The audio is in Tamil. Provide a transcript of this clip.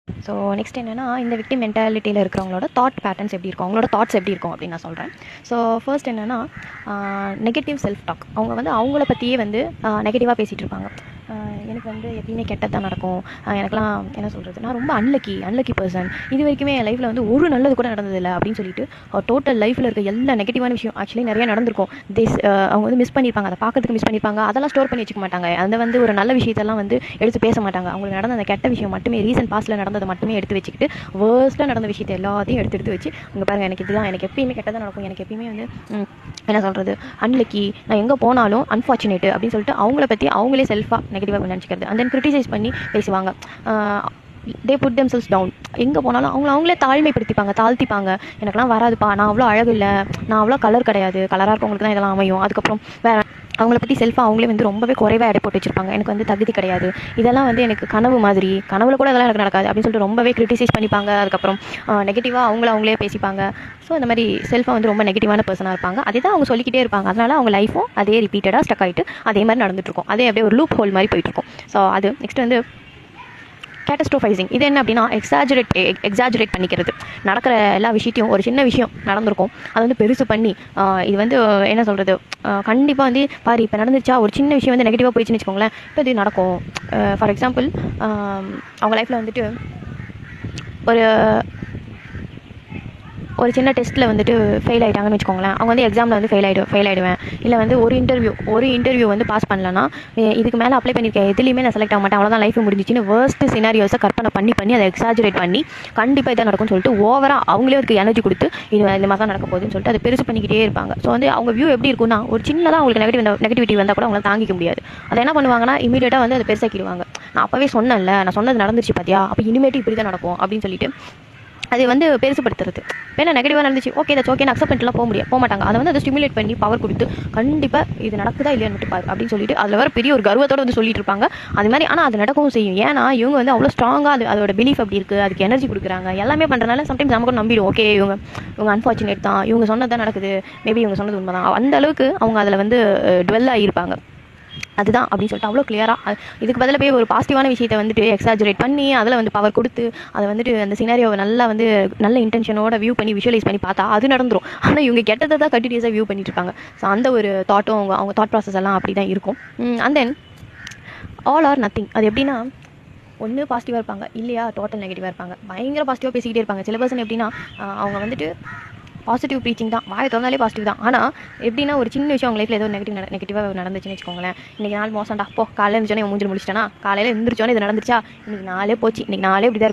ஸோ நெக்ஸ்ட் என்னென்னா, இந்த விக்டிம் மென்டாலிட்டியில் இருக்கிறவங்களோட தாட் பேட்டர்ன்ஸ் எப்படி இருக்கும், அவங்களோட தாட்ஸ் எப்படி இருக்கும் அப்படின்னு நான் சொல்கிறேன். ஸோ ஃபர்ஸ்ட் என்னென்னா, நெகட்டிவ் செல்ஃப் டாக். அவங்க வந்து அவங்கள பற்றியே வந்து நெகட்டிவாக பேசிகிட்டு இருப்பாங்க. எனக்கு வந்து எப்பயுமே கெட்டது தான் நடக்கும், எனக்குலாம் என்ன சொல்கிறது, நான் ரொம்ப அன்லக்கி பர்சன், இது வரைக்குமே என் லைஃப்பில் வந்து ஒரு நல்லது கூட நடந்ததில்லை அப்படின்னு சொல்லிட்டு டோட்டல் லைஃப்பில் இருக்க எல்லா நெகட்டிவான விஷயம் ஆக்சுவலி நிறைய நடந்திருக்கும். அவங்க வந்து மிஸ் பண்ணியிருப்பாங்க, அதை பார்க்கறதுக்கு மிஸ் பண்ணியிருப்பாங்க, அதெல்லாம் ஸ்டோர் பண்ணி வச்சுக்க மாட்டாங்க. அந்த வந்து ஒரு நல்ல விஷயத்தெல்லாம் வந்து எடுத்து பேச மாட்டாங்க. அவங்களுக்கு நடந்த அந்த கெட்ட விஷயம் மட்டுமே, ரீசன்ட் பாஸ்ட்டில் நடந்ததை மட்டுமே எடுத்து வச்சுக்கிட்டு வேர்ஸ்ட்டில் நடந்த விஷயத்தை எல்லாத்தையும் எடுத்து வச்சு, இங்கே பாருங்கள் எனக்கு இதுதான், எனக்கு எப்பயுமே கெட்டதாக நடக்கும், எனக்கு எப்பயுமே வந்து என்ன சொல்கிறது, அன்லக்கி, நான் எங்கே போனாலும் அன்ஃபார்ச்சுனேட் அப்படின்னு சொல்லிட்டு அவங்கள பற்றி அவங்களே செல்ஃபாக நெகட்டிவாக நினச்சிக்கிறது. அண்ட் தென் கிரிட்டிசைஸ் பண்ணி பேசுவாங்க. They put themselves down. எங்கே போனாலும் அவங்களே தாழ்த்திப்பாங்க. எனக்குலாம் வராதுப்பா, நான் அவ்வளோ அழகு இல்லை, நான் அவ்வளோ கலர் கிடையாது, கலராக இருக்கவங்களுக்கு தான் இதெல்லாம் அமையும். அதுக்கப்புறம் வேறு அவங்கள பற்றி செல்ஃபாக அவங்களே வந்து ரொம்பவே குறைவாக எடை போட்டு வச்சுருப்பாங்க. எனக்கு வந்து தகுதி கிடையாது, இதெல்லாம் வந்து எனக்கு கனவு மாதிரி, கனவுல கூட இதெல்லாம் எனக்கு நடக்காது அப்படின்னு சொல்லிட்டு ரொம்பவே கிரிட்டிசைஸ் பண்ணிப்பாங்க. அதுக்கப்புறம் நெகட்டிவாக அவங்களே பேசிப்பாங்க. ஸோ இந்த மாதிரி செல்ஃபாக வந்து ரொம்ப நெகட்டிவான பர்சனாக இருப்பாங்க. அதே தான் அவங்க சொல்லிக்கிட்டே இருப்பாங்க. அதனால் அவங்க லைஃப்பும் அதே ரிப்பீட்டடாக ஸ்டக் ஆகிட்டு அதே மாதிரி நடந்துட்டுருக்கும். அதே அப்படியே ஒரு லூப் ஹோல் மாதிரி போயிட்டுருக்கும். ஸோ அது நெக்ஸ்ட் வந்து கேட்டஸ்ட்ரோஃபைசிங். இது என்ன அப்படின்னா, எக்ஸாஜரேட் பண்ணிக்கிறது. நடக்கிற எல்லா விஷயத்தையும், ஒரு சின்ன விஷயம் நடந்திருக்கும், அதை வந்து பெருசு பண்ணி இது வந்து என்ன சொல்கிறது, கண்டிப்பாக வந்து பாரு இப்போ நடந்துச்சா, ஒரு சின்ன விஷயம் வந்து நெகட்டிவாக போயிடுச்சுன்னு வச்சுக்கோங்களேன், இப்போ இது நடக்கும். ஃபார் எக்ஸாம்பிள், அவங்க லைஃப்பில் வந்துட்டு ஒரு சின்ன டெஸ்ட்டில் வந்துட்டு ஃபெயில் ஆகிட்டாங்கன்னு வச்சுக்கோங்களேன். அவங்க வந்து எக்ஸாமில் வந்து ஃபெயில் ஆகிடுவேன். இல்லை வந்து ஒரு இன்டர்வியூ வந்து பாஸ் பண்ணலன்னா, இதுக்கு மேலே அப்ளை பண்ணியிருக்கேன், எதுலேயுமே நான் செலக்ட் ஆக மாட்டேன், அவ்வளோதான் லைஃப் முடிஞ்சிச்சின்னு வேர்ஸ்ட் சினாரியோஸை கற்பனை பண்ணி அதை எக்ஸாஜரேட் பண்ணி கண்டிப்பாக இதாக நடக்கும்னு சொல்லிட்டு ஓவராக அவங்களே அதுக்கு எனர்ஜி கொடுத்து இது இந்த மாதிரி தான் நடக்க போகுதுன்னு சொல்லிட்டு அதை பெருசு பண்ணிக்கிட்டே இருப்பாங்க. ஸோ வந்து அவங்க வியூ எப்படி இருக்குன்னா, ஒரு சின்னதாக அவங்களுக்கு நெகட்டிவிட்டி வந்தால் கூட அவங்களால தாங்கிக்க முடியாது. அதை என்ன பண்ணுவாங்கன்னா, இமீடியட்டாக வந்து அதை பெருசாக்கிடுவாங்க. நான் அப்போவே சொன்னேன்ல, நான் சொன்னது நடந்துச்சு பார்த்தியா, அப்போ இனிமேட்டு இப்படி தான் நடக்கும் அப்படின்னு சொல்லிட்டு அது வந்து பெருசுப்படுத்துறது. ஏன்னா நெகட்டிவாக நடந்துச்சு, ஓகே தட்ஸ் ஓகே, அக்செப்ட் பண்ணிட்டுலாம் போக மாட்டாங்க. அதை வந்து அதை ஸ்டிமுலேட் பண்ணி பவர் கொடுத்து கண்டிப்பாக இது நடக்குதா இல்லையான்னு பாரு அப்படின்னு சொல்லிட்டு அதில் வர பெரிய ஒரு கர்வத்தோடு வந்து சொல்லிட்டு இருப்பாங்க. அது மாதிரி ஆனால் அது நடக்கவும் செய்யும். ஏன்னா இவங்க வந்து அவ்வளோ ஸ்ட்ராங்காக அதோட பிலீஃப் அப்படி இருக்குது, அதுக்கு எனர்ஜி கொடுக்குறாங்க, எல்லாமே பண்ணுறதுனால சம்டைம்ஸ் நமக்கு நம்பிடும், ஓகே இவங்க அன்ஃபார்ச்சுனேட் தான், இவங்க சொன்னது தான் நடக்குது, மேபி இவங்க சொன்னது உண்மை தான், அந்த அளவுக்கு அவங்க அதில் வந்து டுவெல் ஆகியிருப்பாங்க. அதுதான் அப்படின்னு சொல்லிட்டு அவ்வளோ கிளியராக இதுக்கு பதிலாக போய் ஒரு பாசிட்டிவான விஷயத்தை வந்துட்டு எக்ஸாஜரேட் பண்ணி அதில் வந்து பவர் கொடுத்து அதை வந்துட்டு அந்த சினாரியோவை நல்லா வந்து நல்ல இன்டென்ஷனோட வியூ பண்ணி விஷுவலைஸ் பண்ணி பார்த்தா அது நடந்துடும். ஆனால் இவங்க கெட்டதை தான் கண்டினியூஸாக வியூ பண்ணிட்டு இருப்பாங்க. ஸோ அந்த ஒரு தாட்டும் அவங்க தாட் ப்ராசஸ் எல்லாம் அப்படி தான் இருக்கும். And then all are nothing. அது எப்படின்னா, ஒன்று பாசிட்டிவாக இருப்பாங்க, இல்லையா டோட்டல் நெகட்டிவாக இருப்பாங்க. பயங்கர பாசிட்டிவாக பேசிக்கிட்டே இருப்பாங்க. சில பர்சன் எப்படின்னா, அவங்க வந்துட்டு பாசிட்டிவ் ப்ரீச்சிங் தான், வாயை திறந்தாலே பாசிட்டிவ் தான். ஆனால் எப்படின்னா, ஒரு சின்ன விஷயம் அவங்க லைஃப்பில் ஏதோ நெகட்டிவாக நடந்துச்சுன்னு வச்சுக்கோங்களேன், இன்றைக்கி நாள் மோசம்டா, அப்போ காலையில் இருந்துச்சோன்னே மூஞ்சி முடிச்சிட்டேன்னா, காலையில் எழுந்திரிச்சோன்னே இது நடந்துச்சா, இன்றைக்கி நாளே போச்சு, இன்றைக்கி நாளே இப்படி தான்